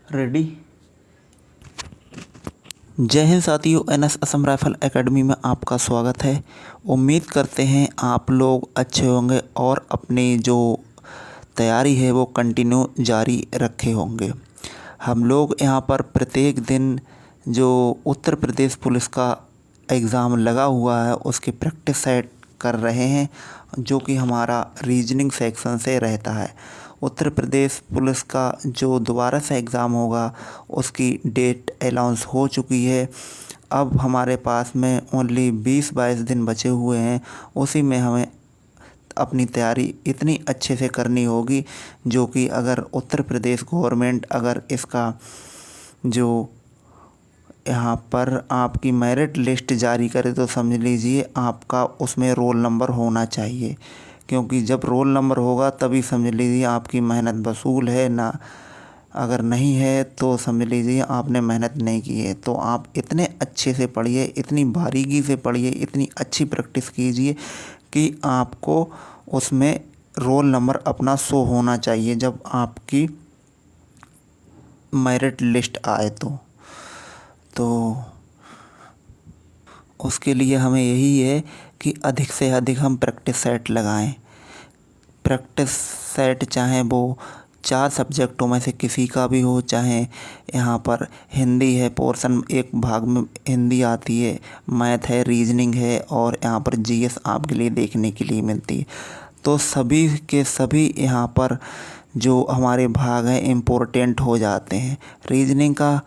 Ready. जय हिंद साथियों, NS Assam rifle academy में आपका स्वागत है। उम्मीद करते हैं आप लोग अच्छे होंगे और अपनी जो तैयारी है वो कंटिन्यू जारी रखे होंगे। हम लोग यहाँ पर प्रत्येक दिन जो उत्तर प्रदेश पुलिस का एग्ज़ाम लगा हुआ है उसकी प्रैक्टिस सेट कर रहे हैं, जो कि हमारा रीजनिंग सेक्शन से रहता है। उत्तर प्रदेश पुलिस का जो दोबारा से एग्ज़ाम होगा उसकी डेट अनाउंस हो चुकी है। अब हमारे पास में ओनली 20-22 दिन बचे हुए हैं। उसी में हमें अपनी तैयारी इतनी अच्छे से करनी होगी, जो कि अगर उत्तर प्रदेश गवर्नमेंट अगर इसका जो यहाँ पर आपकी मेरिट लिस्ट जारी करे तो समझ लीजिए आपका उसमें रोल नंबर होना चाहिए, क्योंकि जब रोल नंबर होगा तभी समझ लीजिए आपकी मेहनत वसूल है ना। अगर नहीं है तो समझ लीजिए आपने मेहनत नहीं की है। तो आप इतने अच्छे से पढ़िए, इतनी बारीकी से पढ़िए, इतनी अच्छी प्रैक्टिस कीजिए कि आपको उसमें रोल नंबर अपना शो होना चाहिए जब आपकी मेरिट लिस्ट आए। तो उसके लिए हमें यही है कि अधिक से अधिक हम प्रैक्टिस सेट लगाएं। प्रैक्टिस सेट चाहे वो 4 सब्जेक्टों में से किसी का भी हो, चाहे यहाँ पर हिंदी है पोर्शन एक भाग में हिंदी आती है, मैथ है, रीजनिंग है और यहाँ पर जीएस आपके लिए देखने के लिए मिलती है। तो सभी के सभी यहाँ पर जो हमारे भाग हैं इम्पोर्टेंट हो जाते हैं। रीजनिंग का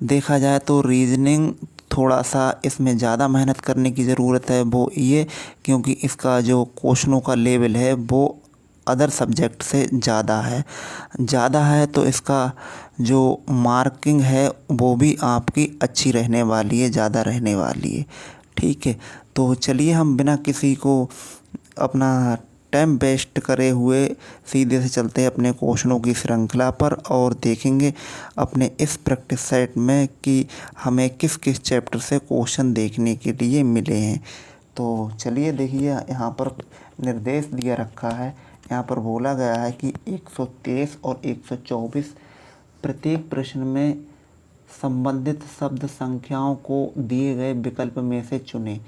देखा जाए तो रीजनिंग थोड़ा सा इसमें ज़्यादा मेहनत करने की ज़रूरत है। वो ये क्योंकि इसका जो क्वेश्चनों का लेवल है वो अदर सब्जेक्ट से ज़्यादा है तो इसका जो मार्किंग है वो भी आपकी अच्छी रहने वाली है, ज़्यादा रहने वाली है। ठीक है, तो चलिए हम बिना किसी को अपना टाइम वेस्ट करे हुए सीधे से चलते हैं अपने क्वेश्चनों की श्रृंखला पर और देखेंगे अपने इस प्रैक्टिस सेट में कि हमें किस किस चैप्टर से क्वेश्चन देखने के लिए मिले हैं। तो चलिए देखिए, यहाँ पर निर्देश दिया रखा है। यहाँ पर बोला गया है कि 123 और 124 प्रत्येक प्रश्न में संबंधित शब्द संख्याओं को दिए गए विकल्प में से चुनें।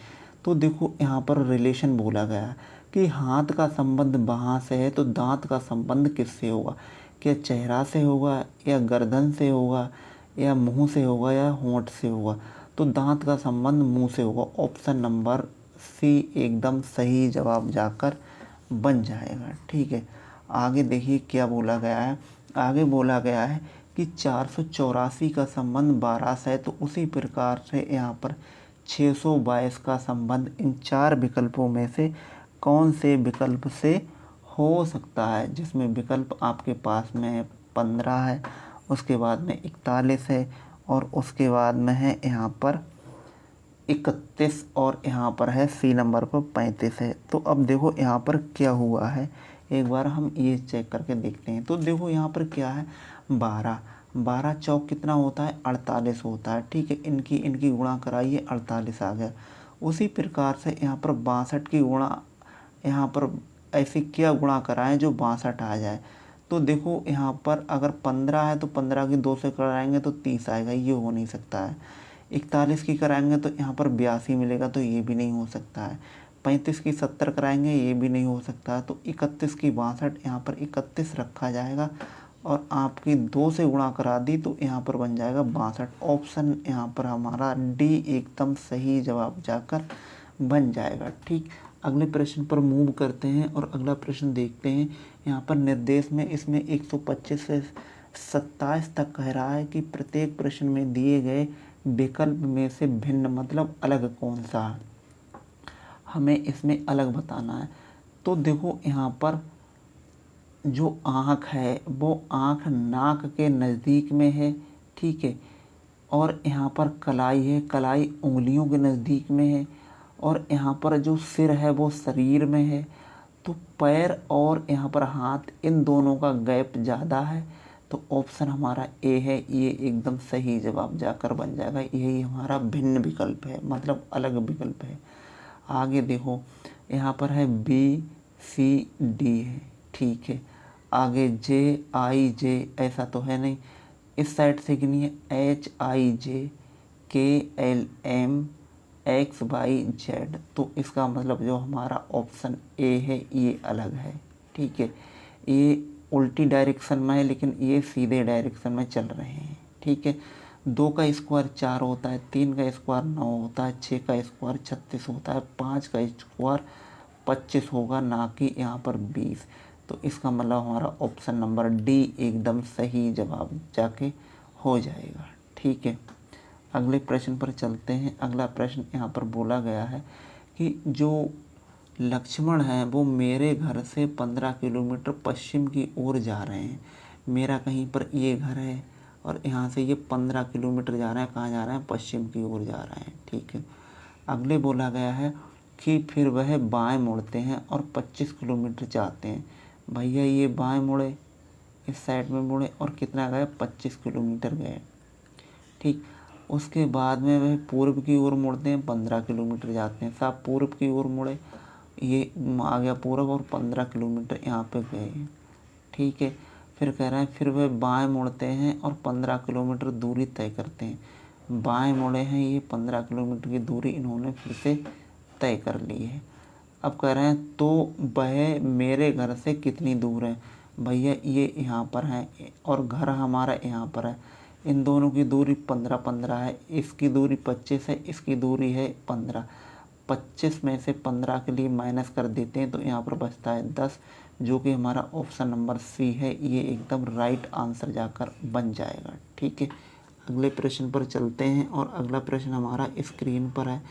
तो देखो यहाँ पर रिलेशन बोला गया है कि हाथ का संबंध बाँह से है तो दांत का संबंध किससे होगा? क्या चेहरा से होगा या गर्दन से होगा या मुंह से होगा या होंठ से होगा? तो दांत का संबंध मुंह से होगा। ऑप्शन नंबर सी एकदम सही जवाब जाकर बन जाएगा। ठीक है, आगे देखिए क्या बोला गया है। आगे बोला गया है कि 484 का संबंध 12 से है तो उसी प्रकार से यहाँ पर 622 का संबंध इन 4 विकल्पों में से कौन से विकल्प से हो सकता है? जिसमें विकल्प आपके पास में है 15 है, उसके बाद में 41 है और उसके बाद में है यहाँ पर 31 और यहाँ पर है सी नंबर पर 35 है। तो अब देखो यहाँ पर क्या हुआ है, एक बार हम ये चेक करके देखते हैं। तो देखो यहाँ पर क्या है, 12 चौक कितना होता है? 48 होता है। ठीक है, इनकी गुणा कराइए, 48 आ गया। उसी प्रकार से यहाँ पर 62 की गुणा यहाँ पर ऐसे क्या गुणा कराएं जो 62 आ जाए? तो देखो यहाँ पर अगर 15 है तो 15 की 2 से कराएंगे तो 30 आएगा, ये हो नहीं सकता है। 41 की कराएंगे तो यहाँ पर 82 मिलेगा, तो ये भी नहीं हो सकता है। 35 की 70 कराएंगे, ये भी नहीं हो सकता है। तो 31 की 62, यहाँ पर 31 रखा जाएगा और आपकी 2 से गुणा करा दी तो यहाँ पर बन जाएगा 62। ऑप्शन यहाँ पर हमारा डी एकदम सही जवाब जाकर बन जाएगा। ठीक, अगले प्रश्न पर मूव करते हैं और अगला प्रश्न देखते हैं। यहाँ पर निर्देश में इसमें 125 से 27 तक कह रहा है कि प्रत्येक प्रश्न में दिए गए विकल्प में से भिन्न मतलब अलग कौन सा है? हमें इसमें अलग बताना है। तो देखो यहाँ पर जो आँख है वो आँख नाक के नज़दीक में है। ठीक है, और यहाँ पर कलाई है, कलाई उंगलियों के नज़दीक में है और यहाँ पर जो सिर है वो शरीर में है। तो पैर और यहाँ पर हाथ, इन दोनों का गैप ज़्यादा है। तो ऑप्शन हमारा ए है, ये एकदम सही जवाब जाकर बन जाएगा। यही हमारा भिन्न विकल्प है, मतलब अलग विकल्प है। आगे देखो यहाँ पर है बी सी डी है। ठीक है, आगे जे आई जे ऐसा तो है नहीं, इस साइड से गिनिए HIJKLMXYZ, तो इसका मतलब जो हमारा ऑप्शन ए है ये अलग है। ठीक है, ये उल्टी डायरेक्शन में है लेकिन ये सीधे डायरेक्शन में चल रहे हैं। ठीक है, 2 का स्क्वायर 4 होता है, 3 का स्क्वायर 9 होता है, 6 का स्क्वायर 36 होता है, 5 का स्क्वायर 25 होगा, ना कि यहाँ पर 20। तो इसका मतलब हमारा ऑप्शन नंबर डी एकदम सही जवाब जाके हो जाएगा। ठीक है, अगले प्रश्न पर चलते हैं। अगला प्रश्न यहाँ पर बोला गया है कि जो लक्ष्मण हैं वो मेरे घर से 15 किलोमीटर पश्चिम की ओर जा रहे हैं। मेरा कहीं पर ये घर है और यहाँ से ये 15 किलोमीटर जा रहे हैं। कहाँ जा रहे हैं? पश्चिम की ओर जा रहे हैं। ठीक है, अगले बोला गया है कि फिर वह बाएं मुड़ते हैं और 25 किलोमीटर जाते हैं। भैया ये बाएं मुड़े, इस साइड में मुड़े और कितना गए? 25 किलोमीटर गए। ठीक, उसके बाद में वह पूर्व की ओर मुड़ते हैं, 15 किलोमीटर जाते हैं। साहब पूर्व की ओर मुड़े, ये आ गया पूर्व और 15 किलोमीटर यहाँ पे गए। ठीक है, फिर कह रहे हैं फिर वह बाएं मुड़ते हैं और 15 किलोमीटर दूरी तय करते हैं। बाएं मुड़े हैं, ये 15 किलोमीटर की दूरी इन्होंने फिर से तय कर ली है। अब कह रहे हैं तो वह मेरे घर से कितनी दूर है? भैया ये यहाँ पर है और घर हमारा यहाँ पर है। इन दोनों की दूरी 15-15 है। इसकी दूरी 25 है, इसकी दूरी है 15। 25 में से 15 के लिए माइनस कर देते हैं तो यहाँ पर बचता है 10, जो कि हमारा ऑप्शन नंबर सी है। ये एकदम राइट आंसर जाकर बन जाएगा। ठीक है, अगले प्रश्न पर चलते हैं और अगला प्रश्न हमारा स्क्रीन पर है।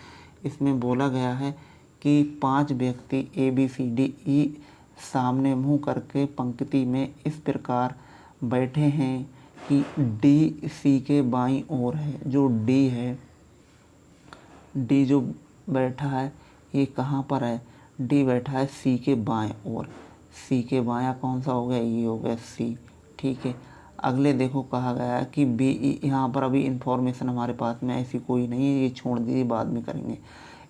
इसमें बोला गया है कि 5 व्यक्ति ABCDE सामने मुंह करके पंक्ति में इस प्रकार बैठे हैं कि D C के बाईं ओर है। जो D है, D जो बैठा है ये कहाँ पर है? D बैठा है C के बाएं ओर। C के बायां कौन सा हो गया? ये हो गया C। ठीक है, अगले देखो कहा गया है कि BE, यहाँ पर अभी इंफॉर्मेशन हमारे पास में ऐसी कोई नहीं है, ये छोड़ दीजिए, बाद में करेंगे।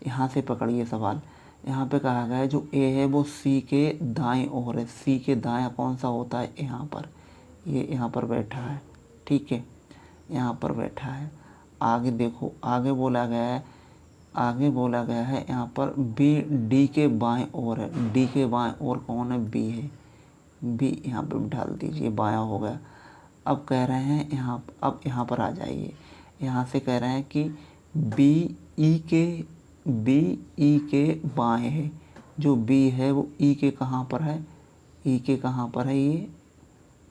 यहाँ से पकड़िए सवाल। यहाँ पे कहा गया है जो A है वो C के दाएं ओर है। C के दायां कौन सा होता है? यहाँ पर, ये यहाँ पर बैठा है। ठीक है, यहाँ पर बैठा है। आगे देखो, आगे बोला गया है यहाँ पर B D के बाएं ओर है। D के बाएं ओर कौन है? B है। B यहाँ पे डाल दीजिए, बायां हो गया। अब कह रहे हैं अब यहाँ पर आ जाइए। यहाँ से कह रहे हैं कि B E के बाएं है। जो B है वो E के कहाँ पर है? E के कहाँ पर है? ये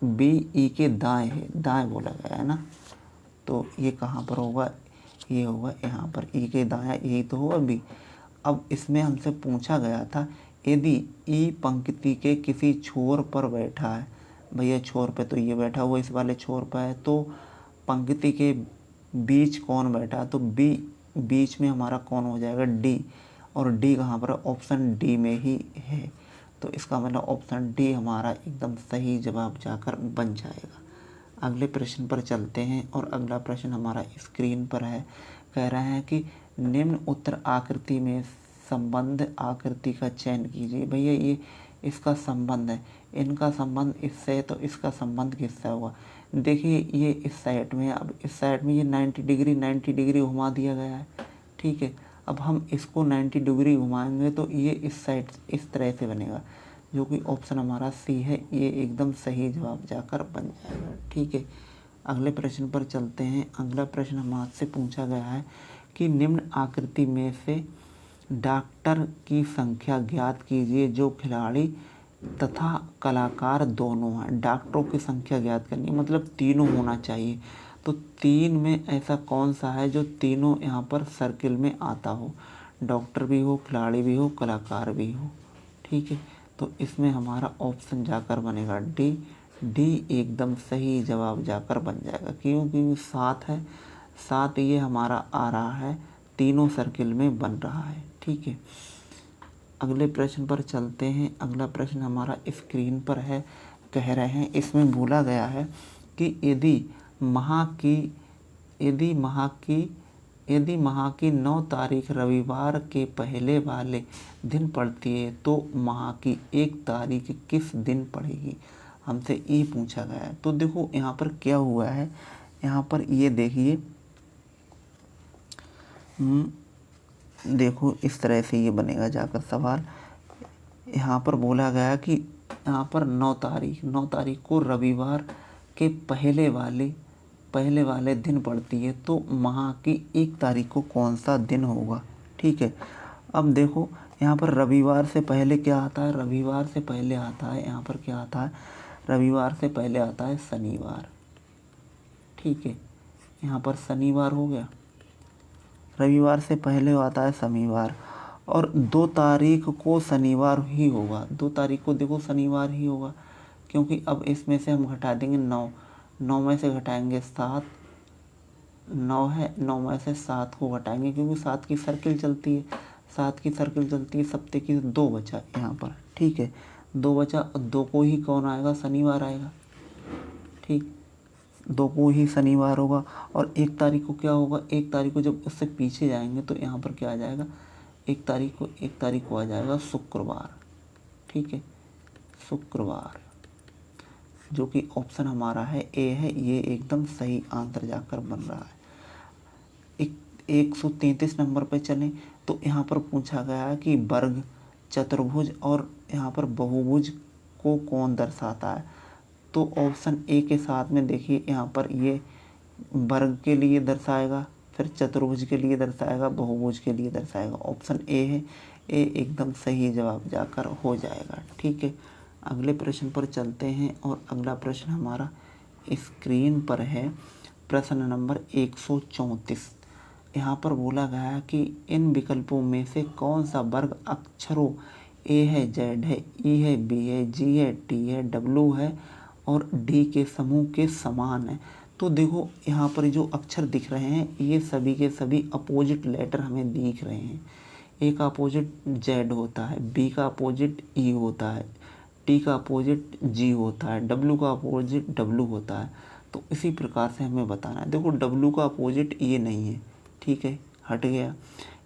B E के दाएं है, दाएं बोला गया है ना, तो ये कहाँ पर होगा? ये होगा यहाँ पर, E के दायां, यही तो होगा B। अब इसमें हमसे पूछा गया था यदि E पंक्ति के किसी छोर पर बैठा है। भैया छोर पे तो ये बैठा हुआ इस वाले छोर पर है, तो पंक्ति के बीच कौन बैठा है? तो B बीच में हमारा कौन हो जाएगा? D। और D कहाँ पर? ऑप्शन D में ही है। तो इसका मतलब ऑप्शन D हमारा एकदम सही जवाब जाकर बन जाएगा। अगले प्रश्न पर चलते हैं और अगला प्रश्न हमारा स्क्रीन पर है। कह रहा है कि निम्न उत्तर आकृति में संबंध आकृति का चयन कीजिए। भैया ये इसका संबंध है, इनका संबंध इससे, तो इसका संबंध किससे होगा? देखिए ये इस साइड में है, अब इस साइड में ये 90 डिग्री घुमा दिया गया है। ठीक है, अब हम इसको 90 डिग्री घुमाएंगे तो ये इस साइड इस तरह से बनेगा, जो कि ऑप्शन हमारा सी है। ये एकदम सही जवाब जाकर बन जाएगा। ठीक है, अगले प्रश्न पर चलते हैं। अगला प्रश्न हमसे पूछा गया है कि निम्न आकृति में से डॉक्टर की संख्या ज्ञात कीजिए जो खिलाड़ी तथा कलाकार दोनों हैं। डॉक्टरों की संख्या ज्ञात करनी, मतलब तीनों होना चाहिए। तो 3 में ऐसा कौन सा है जो तीनों यहाँ पर सर्किल में आता हो? डॉक्टर भी हो, खिलाड़ी भी हो, कलाकार भी हो। ठीक है, तो इसमें हमारा ऑप्शन जाकर बनेगा डी। डी एकदम सही जवाब जाकर बन जाएगा, क्योंकि 7 है, 7 ये हमारा आ रहा है, तीनों सर्किल में बन रहा है। ठीक है, अगले प्रश्न पर चलते हैं। अगला प्रश्न हमारा स्क्रीन पर है। कह रहे हैं इसमें बोला गया है कि यदि माह की 9 तारीख रविवार के पहले वाले दिन पड़ती है तो माह की 1 तारीख किस दिन पड़ेगी? हमसे ई पूछा गया है। तो देखो यहाँ पर क्या हुआ है, यहाँ पर ये देखिए, देखो इस तरह से ये बनेगा जाकर सवाल। यहाँ पर बोला गया कि यहाँ पर 9 तारीख को रविवार के पहले वाले दिन पड़ती है, तो माह की 1 तारीख को कौन सा दिन होगा। ठीक है, अब देखो यहाँ पर रविवार से पहले क्या आता है, रविवार से पहले आता है, यहाँ पर क्या आता है, रविवार से पहले आता है शनिवार। ठीक है, यहाँ पर शनिवार हो गया, रविवार से पहले आता है शनिवार, और 2 तारीख को शनिवार ही होगा, 2 तारीख को देखो शनिवार ही होगा, क्योंकि अब इसमें से हम घटा देंगे 9 में से घटाएंगे 7, 9 है, 9 में से 7 को घटाएंगे, क्योंकि 7 की सर्किल चलती है, 7 की सर्किल चलती है सप्ते की, 2 बचा यहाँ पर। ठीक है, 2 बचा, और 2 को ही कौन आएगा, शनिवार आएगा। ठीक, 2 को ही शनिवार होगा, और 1 तारीख को क्या होगा, 1 तारीख को जब उससे पीछे जाएंगे तो यहाँ पर क्या आ जाएगा, 1 तारीख को आ जाएगा शुक्रवार। ठीक है, शुक्रवार, जो कि ऑप्शन हमारा है ए है, ये एकदम सही आंसर जाकर बन रहा है। 133 नंबर पे चलें तो यहाँ पर पूछा गया है कि वर्ग, चतुर्भुज और यहाँ पर बहुभुज को कौन दर्शाता है। तो ऑप्शन ए के साथ में देखिए, यहाँ पर ये वर्ग के लिए दर्शाएगा, फिर चतुर्भुज के लिए दर्शाएगा, बहुभुज के लिए दर्शाएगा। ऑप्शन ए है, ए एकदम सही जवाब जाकर हो जाएगा। ठीक है, अगले प्रश्न पर चलते हैं, और अगला प्रश्न हमारा स्क्रीन पर है, प्रश्न नंबर 134। यहाँ पर बोला गया है कि इन विकल्पों में से कौन सा वर्ग अक्षरों ए है, जेड है, ई है, बी है, जी है, टी है, डब्ल्यू है और डी के समूह के समान है। तो देखो यहाँ पर जो अक्षर दिख रहे हैं ये सभी के सभी अपोजिट लेटर हमें दिख रहे हैं। ए का अपोजिट जेड होता है, बी का अपोजिट ई होता है, टी का अपोजिट जी होता है, डब्ल्यू का अपोजिट डब्ल्यू होता है। तो इसी प्रकार से हमें बताना है। देखो डब्ल्यू का अपोजिट ये नहीं है, ठीक है, हट गया।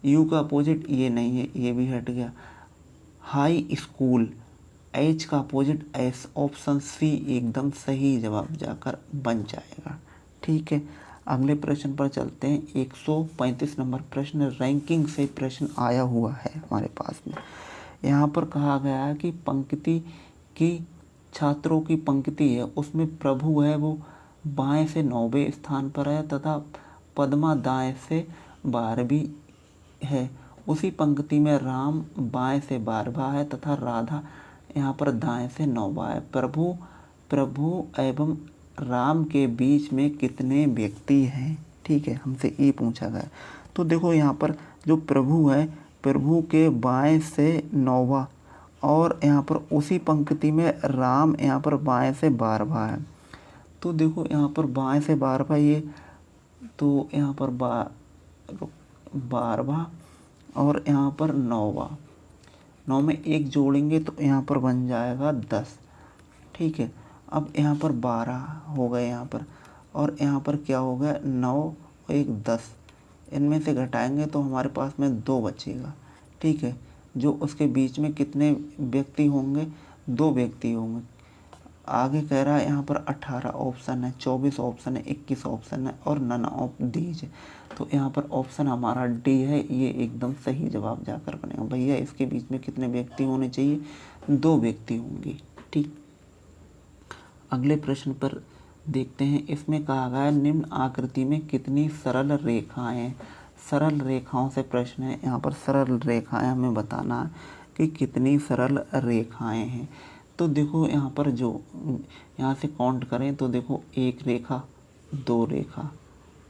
यू का अपोजिट ये नहीं है, ये भी हट गया। हाई स्कूल, एच का अपोजिट एस, ऑप्शन सी एकदम सही जवाब जाकर बन जाएगा। ठीक है, अगले प्रश्न पर चलते हैं। 135 नंबर प्रश्न, रैंकिंग से प्रश्न आया हुआ है हमारे पास में। यहाँ पर कहा गया है कि पंक्ति की, छात्रों की पंक्ति है, उसमें प्रभु है वो बाएं से 9वें स्थान पर है तथा पद्मा दाएं से 12वीं है। उसी पंक्ति में राम बाएं से 12वां है तथा राधा यहाँ पर दाएं से 9वां है। प्रभु एवं राम के बीच में कितने व्यक्ति हैं। ठीक है, हमसे ये पूछा गया। तो देखो यहाँ पर जो प्रभु है, प्रभु के बाएं से 9वां, और यहाँ पर उसी पंक्ति में राम यहाँ पर बाएं से 12वां है। तो देखो यहाँ पर बाएं से 12वां, ये तो यहाँ पर 12वां और यहाँ पर 9वां, 9 में 1 जोड़ेंगे तो यहाँ पर बन जाएगा 10। ठीक है, अब यहाँ पर 12 हो गए यहाँ पर, और यहाँ पर क्या हो गया 9 और 1 10, इनमें से घटाएंगे तो हमारे पास में 2 बचेगा। ठीक है, जो उसके बीच में कितने व्यक्ति होंगे, 2 व्यक्ति होंगे। आगे कह रहा है यहाँ पर 18 ऑप्शन है, 24 ऑप्शन है, 21 ऑप्शन है और नन ऑफ दीज। तो यहाँ पर ऑप्शन हमारा डी है, ये एकदम सही जवाब जाकर बनेगा। भैया इसके बीच में कितने व्यक्ति होने चाहिए, 2 व्यक्ति होंगे। ठीक, अगले प्रश्न पर देखते हैं। इसमें कहा गया निम्न आकृति में कितनी सरल रेखाएं, सरल रेखाओं से प्रश्न है। यहाँ पर सरल रेखाएं हमें बताना है कि कितनी सरल रेखाएं हैं। तो देखो यहाँ पर जो यहाँ से काउंट करें तो देखो 1 रेखा, 2 रेखा,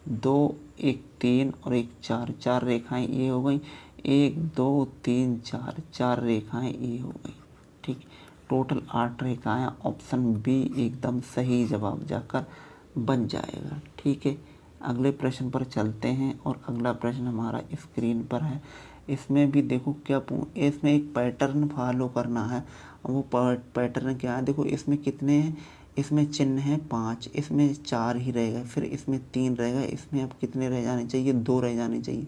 2, 1 3 और 1 4, 4 रेखाएं ये हो गई। 1 2 3 4, 4 रेखाएं ये हो गई। ठीक, टोटल 8 रेखाएं। ऑप्शन बी एकदम सही जवाब जाकर बन जाएगा। ठीक है, अगले प्रश्न पर चलते हैं, और अगला प्रश्न हमारा स्क्रीन पर है। इसमें भी देखो क्या इसमें एक पैटर्न फॉलो करना है। वो पैटर्न क्या है, देखो इसमें कितने हैं, इसमें चिन्ह है 5, इसमें 4 ही रहेगा, फिर इसमें 3 रहेगा, इसमें अब कितने रह जाने चाहिए, 2 रह जाने चाहिए।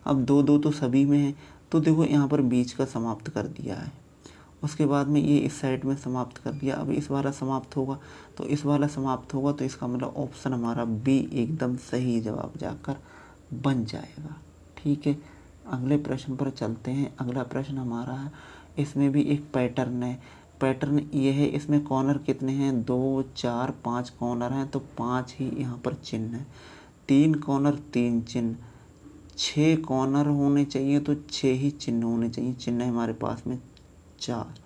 अब 2 2 तो सभी में है, तो देखो यहाँ पर बीच का समाप्त कर दिया है। उसके बाद में ये इस साइड में समाप्त कर दिया। अब इस वाला समाप्त होगा, तो इस वाला समाप्त होगा, तो इसका मतलब ऑप्शन हमारा बी एकदम सही जवाब जाकर बन जाएगा। ठीक है, अगले प्रश्न पर चलते हैं। अगला प्रश्न हमारा है, इसमें भी एक पैटर्न है। पैटर्न ये है, इसमें कॉर्नर कितने हैं, 2 4 5 कॉर्नर हैं, तो 5 ही यहाँ पर चिन्ह है। 3 कॉर्नर 3 चिन्ह, 6 कॉर्नर होने चाहिए तो 6 ही चिन्ह होने चाहिए। चिन्ह हमारे पास में 4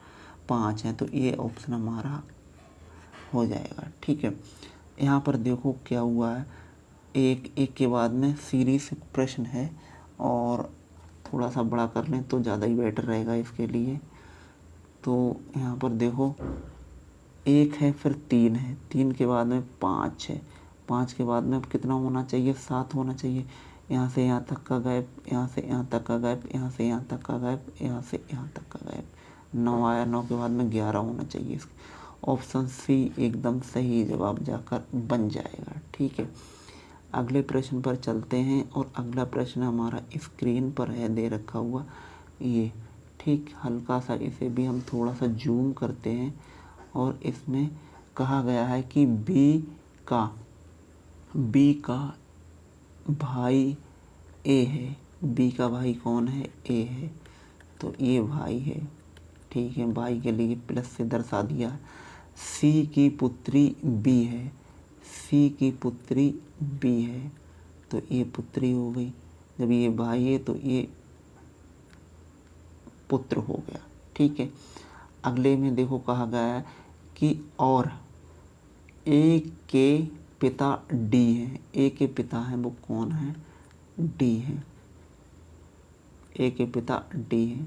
5 हैं, तो ये ऑप्शन हमारा हो जाएगा। ठीक है, यहाँ पर देखो क्या हुआ है, एक एक के बाद में सीरीज प्रश्न है, और थोड़ा सा बड़ा कर लें तो ज़्यादा ही बेटर रहेगा इसके लिए। तो यहाँ पर देखो 1 है, फिर 3 है, 3 के बाद में 5 है, 5 के बाद में अब कितना होना चाहिए, 7 होना चाहिए। यहाँ से यहाँ तक का गैप, यहाँ से यहाँ तक का गैप, यहाँ से यहाँ तक का गैप, यहाँ से यहाँ तक का गैप, 9 आया, 9 के बाद में 11 होना चाहिए। ऑप्शन सी एकदम सही जवाब जाकर बन जाएगा। ठीक है, अगले प्रश्न पर चलते हैं, और अगला प्रश्न हमारा स्क्रीन पर है दे रखा हुआ ये। ठीक, हल्का सा इसे भी हम थोड़ा सा जूम करते हैं, और इसमें कहा गया है कि बी का भाई ए है। बी का भाई कौन है, ए है, तो ये भाई है। ठीक है, भाई के लिए प्लस से दर्शा दिया। सी की पुत्री बी है, सी की पुत्री बी है, तो ये पुत्री हो गई। जब ये भाई है तो ये पुत्र हो गया। ठीक है, अगले में देखो कहा गया है कि और ए के पिता डी है। ए के पिता हैं वो कौन है, डी है। ए के पिता डी है,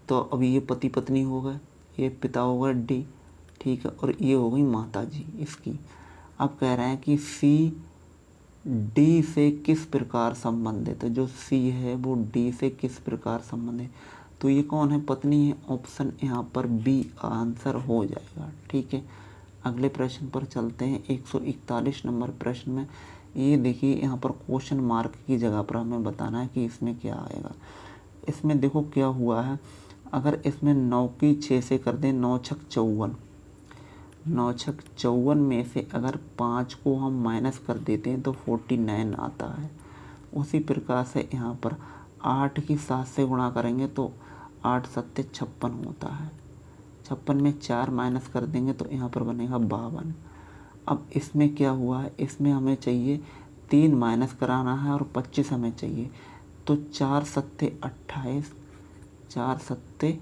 तो अभी ये पति पत्नी हो गए, ये पिता होगा डी। ठीक है, और ये हो गई माता जी इसकी। अब कह रहे हैं कि सी डी से किस प्रकार संबंधित है, जो सी है वो डी से किस प्रकार संबंधित, तो ये कौन है, पत्नी है। ऑप्शन यहाँ पर बी आंसर हो जाएगा। ठीक है, अगले प्रश्न पर चलते हैं। 141 नंबर प्रश्न में ये देखिए, यहाँ पर क्वेश्चन मार्क की जगह पर हमें बताना है कि इसमें क्या आएगा। इसमें देखो क्या हुआ है, अगर इसमें 9 की 6 से कर दें, 9 छक 54, 9 छक 54 में से अगर 5 को हम माइनस कर देते हैं तो 49 आता है। उसी प्रकार से यहाँ पर 8 की 7 से गुणा करेंगे तो 8 सत्ते 56 होता है। 56 में 4 माइनस कर देंगे तो यहाँ पर बनेगा 52। अब इसमें क्या हुआ है, इसमें हमें चाहिए 3 माइनस कराना है और 25 हमें चाहिए, तो 4 सत्ते 28, 4 सत्ते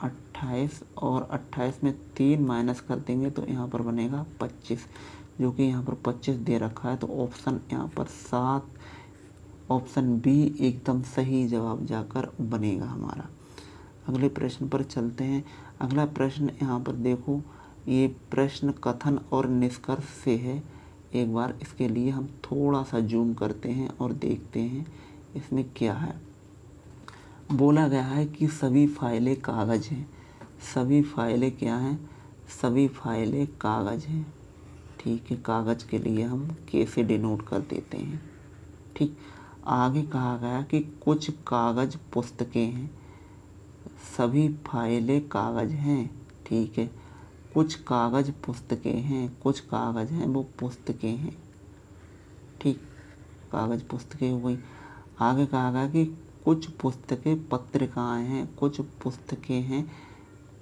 28, और 28 में 3 माइनस कर देंगे तो यहाँ पर बनेगा 25, जो कि यहाँ पर 25 दे रखा है। तो ऑप्शन यहाँ पर 7, ऑप्शन बी एकदम सही जवाब जाकर बनेगा हमारा। अगले प्रश्न पर चलते हैं। अगला प्रश्न यहाँ पर देखो, ये प्रश्न कथन और निष्कर्ष से है। एक बार इसके लिए हम थोड़ा सा जूम करते हैं और देखते हैं इसमें क्या है। बोला गया है कि सभी फाइलें कागज़ हैं। सभी फाइलें क्या हैं, सभी फाइलें कागज़ हैं। ठीक है, कागज़ के लिए हम के से डिनोट कर देते हैं। ठीक, आगे कहा गया कि कुछ कागज़ पुस्तकें हैं। सभी फाइलें कागज़ हैं। ठीक है, कुछ कागज़ पुस्तकें हैं, कुछ कागज़ हैं वो पुस्तकें हैं। ठीक, कागज़ पुस्तकें हो गई। आगे कहा गया कि कुछ पुस्तकें पत्रिकाएं हैं, कुछ पुस्तकें हैं,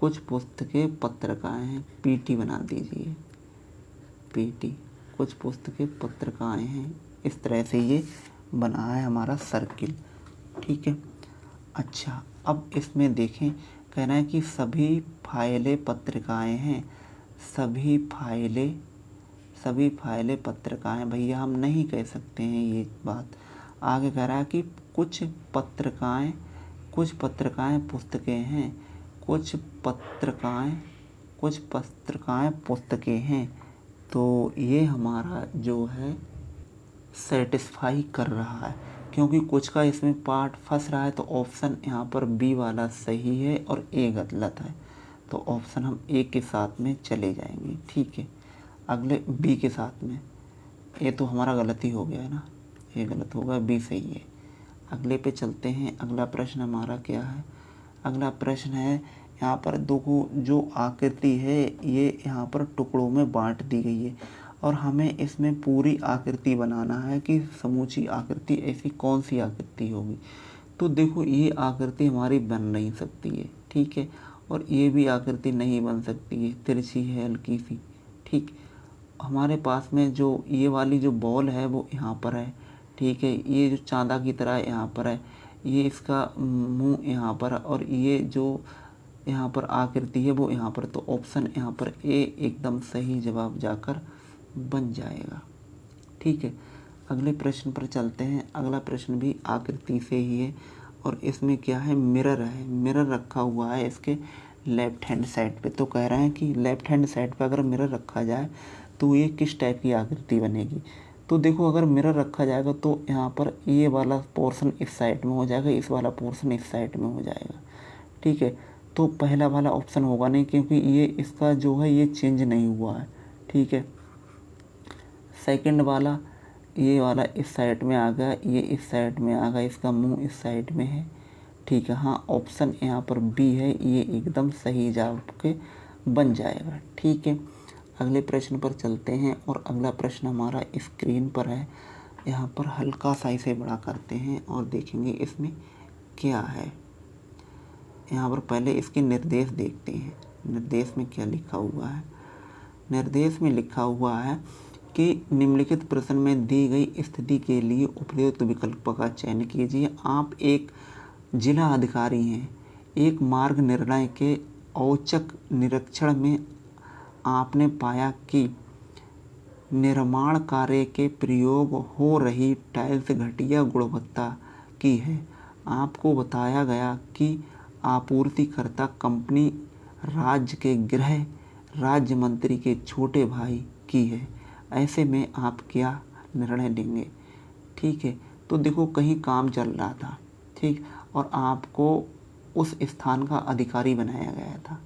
कुछ पुस्तकें पत्रिकाएं हैं। पीटी बना दीजिए, पीटी, कुछ पुस्तकें पत्रिकाएं हैं। इस तरह से ये बना है हमारा सर्किल। ठीक है, अच्छा, अब इसमें देखें, कहना है कि सभी फाइलें पत्रिकाएं हैं। सभी फाइलें पत्रिकाएं, भैया हम नहीं कह सकते हैं ये बात। आगे कह रहा है कि कुछ पत्रिकाएं पुस्तकें हैं, कुछ पत्रिकाएं पुस्तकें हैं। तो ये हमारा जो है सेटिस्फाई कर रहा है, क्योंकि कुछ का इसमें पार्ट फंस रहा है। तो ऑप्शन यहाँ पर बी वाला सही है और ए गलत है, तो ऑप्शन हम ए के साथ में चले जाएंगे। ठीक है, अगले बी के साथ में, ये तो हमारा गलत ही हो गया है ना, ये गलत होगा, बी सही है। अगले पे चलते हैं। अगला प्रश्न हमारा क्या है, अगला प्रश्न है यहाँ पर देखो जो आकृति है ये यहाँ पर टुकड़ों में बांट दी गई है और हमें इसमें पूरी आकृति बनाना है कि समूची आकृति ऐसी कौन सी आकृति होगी। तो देखो ये आकृति हमारी बन नहीं सकती है, ठीक है, और ये भी आकृति नहीं बन सकती है, तिरछी है हल्की सी, ठीक। हमारे पास में जो ये वाली जो बॉल है वो यहाँ पर है, ठीक है, ये जो चांदा की तरह यहाँ पर है, ये इसका मुंह यहाँ पर और ये जो यहाँ पर आकृति है वो यहाँ पर। तो ऑप्शन यहाँ पर ए एकदम सही जवाब जाकर बन जाएगा, ठीक है। अगले प्रश्न पर चलते हैं। अगला प्रश्न भी आकृति से ही है और इसमें क्या है, मिरर है। मिरर रखा हुआ है इसके लेफ्ट हैंड साइड पे। तो कह रहे हैं कि लेफ्ट हैंड साइड पे अगर मिरर रखा जाए तो ये किस टाइप की आकृति बनेगी। तो देखो अगर मिरर रखा जाएगा तो यहाँ पर ये वाला पोर्शन इस साइड में हो जाएगा, इस वाला पोर्शन इस साइड में हो जाएगा, ठीक है। तो पहला वाला ऑप्शन होगा नहीं क्योंकि ये इसका जो है ये चेंज नहीं हुआ है, ठीक है। सेकंड वाला ये वाला इस साइड में आ गया, ये इस साइड में आ गया, इसका मुंह इस साइड में है, ठीक है। हाँ ऑप्शन यहाँ पर बी है, ये एकदम सही जवाब के बन जाएगा, ठीक है। अगले प्रश्न पर चलते हैं और अगला प्रश्न हमारा स्क्रीन पर है। यहाँ पर हल्का सा इसे बड़ा करते हैं और देखेंगे इसमें क्या है। यहाँ पर पहले इसके निर्देश देखते हैं। निर्देश में क्या लिखा हुआ है। निर्देश में लिखा हुआ है कि निम्नलिखित प्रश्न में दी गई स्थिति के लिए उपयुक्त विकल्प का चयन कीजिए। आप एक जिला अधिकारी हैं। एक मार्ग निर्णय के औचक निरीक्षण में आपने पाया कि निर्माण कार्य के प्रयोग हो रही टाइल्स घटिया गुणवत्ता की है। आपको बताया गया कि आपूर्तिकर्ता कंपनी राज्य के गृह राज्य मंत्री के छोटे भाई की है। ऐसे में आप क्या निर्णय लेंगे, ठीक है। तो देखो कहीं काम चल रहा था, ठीक, और आपको उस स्थान का अधिकारी बनाया गया था,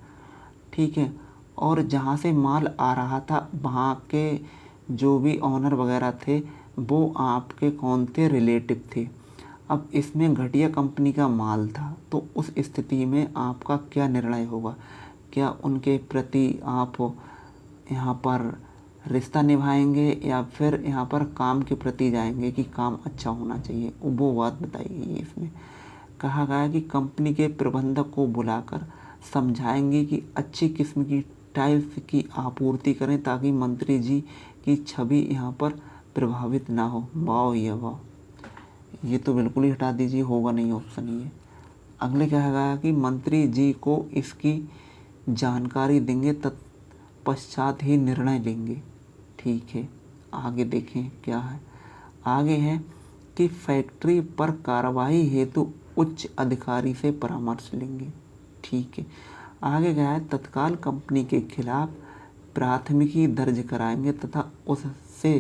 ठीक है, और जहाँ से माल आ रहा था वहाँ के जो भी ऑनर वगैरह थे वो आपके कौन थे, रिलेटिव थे। अब इसमें घटिया कंपनी का माल था, तो उस स्थिति में आपका क्या निर्णय होगा। क्या उनके प्रति आप यहाँ पर रिश्ता निभाएंगे या फिर यहाँ पर काम के प्रति जाएंगे कि काम अच्छा होना चाहिए, वो बात बताई गई है। इसमें कहा गया कि कंपनी के प्रबंधक को बुलाकर समझाएंगे कि अच्छी किस्म की टाइल्स की आपूर्ति करें ताकि मंत्री जी की छवि यहाँ पर प्रभावित ना हो। वाह या वाह, ये तो बिल्कुल ही हटा दीजिए, होगा नहीं ऑप्शन ये। अगले कहा गया कि मंत्री जी को इसकी जानकारी देंगे तत्पश्चात ही निर्णय लेंगे, ठीक है। आगे देखें क्या है। आगे है कि फैक्ट्री पर कार्रवाई हेतु उच्च अधिकारी से परामर्श लेंगे, ठीक है। आगे गया है तत्काल कंपनी के खिलाफ प्राथमिकी दर्ज कराएंगे तथा उससे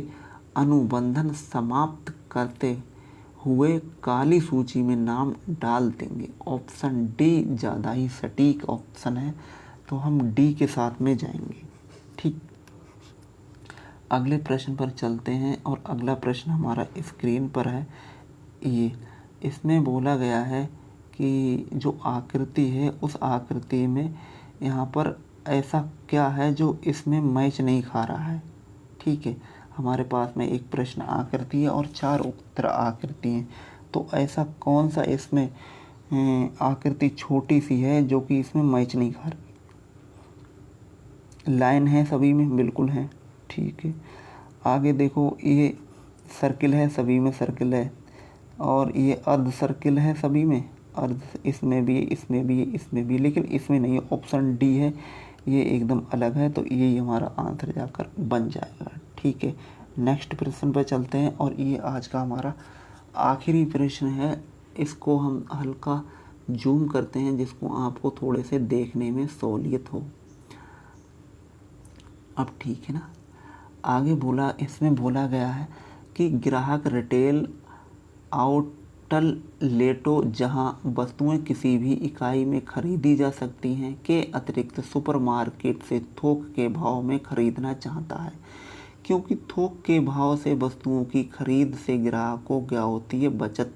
अनुबंधन समाप्त करते हुए काली सूची में नाम डाल देंगे। ऑप्शन डी ज़्यादा ही सटीक ऑप्शन है, तो हम डी के साथ में जाएंगे, ठीक। अगले प्रश्न पर चलते हैं और अगला प्रश्न हमारा स्क्रीन पर है। ये इसमें बोला गया है कि जो आकृति है उस आकृति में यहाँ पर ऐसा क्या है जो इसमें मैच नहीं खा रहा है, ठीक है। हमारे पास में एक प्रश्न आकृति है और 4 उत्तर आकृति हैं। तो ऐसा कौन सा इसमें आकृति छोटी सी है जो कि इसमें मैच नहीं खा रही। लाइन है सभी में, बिल्कुल है, ठीक है। आगे देखो ये सर्किल है, सभी में सर्किल है, और ये अर्ध सर्किल है सभी में, अर्ध इसमें भी, इसमें भी, इसमें भी, लेकिन इसमें नहीं है। ऑप्शन डी है, ये एकदम अलग है, तो ये हमारा आंसर जाकर बन जाएगा, ठीक है। नेक्स्ट प्रश्न पर चलते हैं और ये आज का हमारा आखिरी प्रश्न है। इसको हम हल्का जूम करते हैं जिसको आपको थोड़े से देखने में सहूलियत हो। अब ठीक है ना। आगे इसमें बोला गया है कि ग्राहक रिटेल आउटलेटों जहां वस्तुएं किसी भी इकाई में खरीदी जा सकती हैं के अतिरिक्त सुपरमार्केट से थोक के भाव में खरीदना चाहता है, क्योंकि थोक के भाव से वस्तुओं की खरीद से ग्राहक को क्या होती है, बचत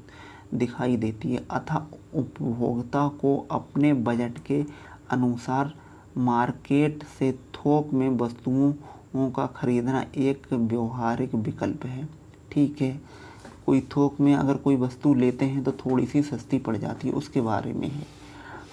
दिखाई देती है, अतः उपभोक्ता को अपने बजट के अनुसार मार्केट से थोक में वस्तुओं का खरीदना एक व्यवहारिक विकल्प है। ठीक है, कोई थोक में अगर कोई वस्तु लेते हैं तो थोड़ी सी सस्ती पड़ जाती है, उसके बारे में है।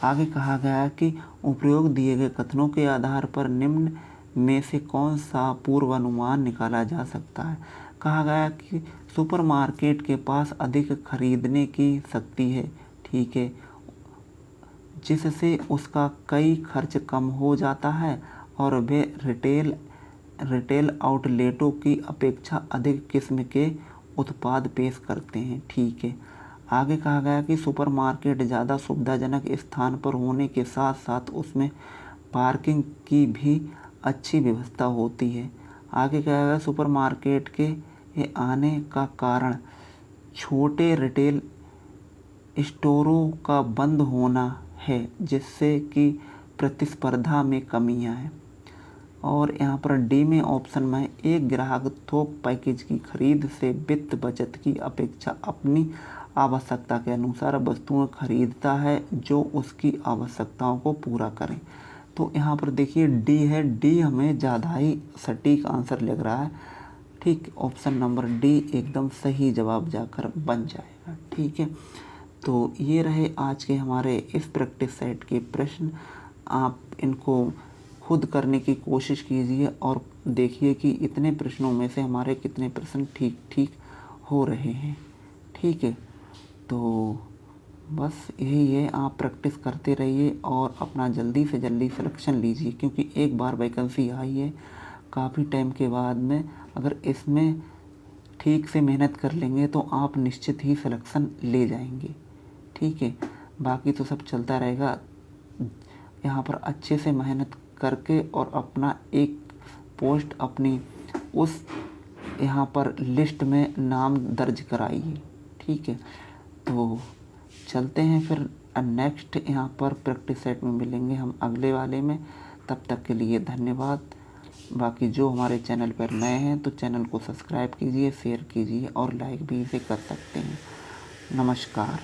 आगे कहा गया है कि उपरोक्त दिए गए कथनों के आधार पर निम्न में से कौन सा पूर्वानुमान निकाला जा सकता है। कहा गया कि सुपरमार्केट के पास अधिक खरीदने की शक्ति है। ठीक है, जिससे उसका कई खर्च कम हो जाता है और वे रिटेल आउटलेटों की अपेक्षा अधिक किस्म के उत्पाद पेश करते हैं। ठीक है, आगे कहा गया कि सुपरमार्केट ज़्यादा सुविधाजनक स्थान पर होने के साथ साथ उसमें पार्किंग की भी अच्छी व्यवस्था होती है। आगे कहा गया सुपरमार्केट के आने का कारण छोटे रिटेल स्टोरों का बंद होना है, जिससे कि प्रतिस्पर्धा में कमी आए। और यहाँ पर डी में ऑप्शन में एक ग्राहक थोक पैकेज की खरीद से वित्त बचत की अपेक्षा अपनी आवश्यकता के अनुसार वस्तुएं खरीदता है जो उसकी आवश्यकताओं को पूरा करें। तो यहाँ पर देखिए डी है, डी हमें ज़्यादा ही सटीक आंसर लग रहा है। ठीक, ऑप्शन नंबर डी एकदम सही जवाब जाकर बन जाएगा। ठीक है, तो ये रहे आज के हमारे इस प्रैक्टिस सेट के प्रश्न। आप इनको खुद करने की कोशिश कीजिए और देखिए कि इतने प्रश्नों में से हमारे कितने प्रश्न ठीक हो रहे हैं। ठीक है, तो बस यही है, आप प्रैक्टिस करते रहिए और अपना जल्दी से जल्दी सिलेक्शन लीजिए, क्योंकि एक बार वैकेंसी आई है काफ़ी टाइम के बाद में। अगर इसमें ठीक से मेहनत कर लेंगे तो आप निश्चित ही सिलेक्शन ले जाएंगे। ठीक है, बाकी तो सब चलता रहेगा। यहाँ पर अच्छे से मेहनत करके और अपना एक पोस्ट अपनी उस यहाँ पर लिस्ट में नाम दर्ज कराइए। ठीक है, तो चलते हैं फिर नेक्स्ट यहाँ पर प्रैक्टिस सेट में मिलेंगे हम अगले वाले में। तब तक के लिए धन्यवाद। बाकी जो हमारे चैनल पर नए हैं तो चैनल को सब्सक्राइब कीजिए, शेयर कीजिए और लाइक भी इसे कर सकते हैं। नमस्कार।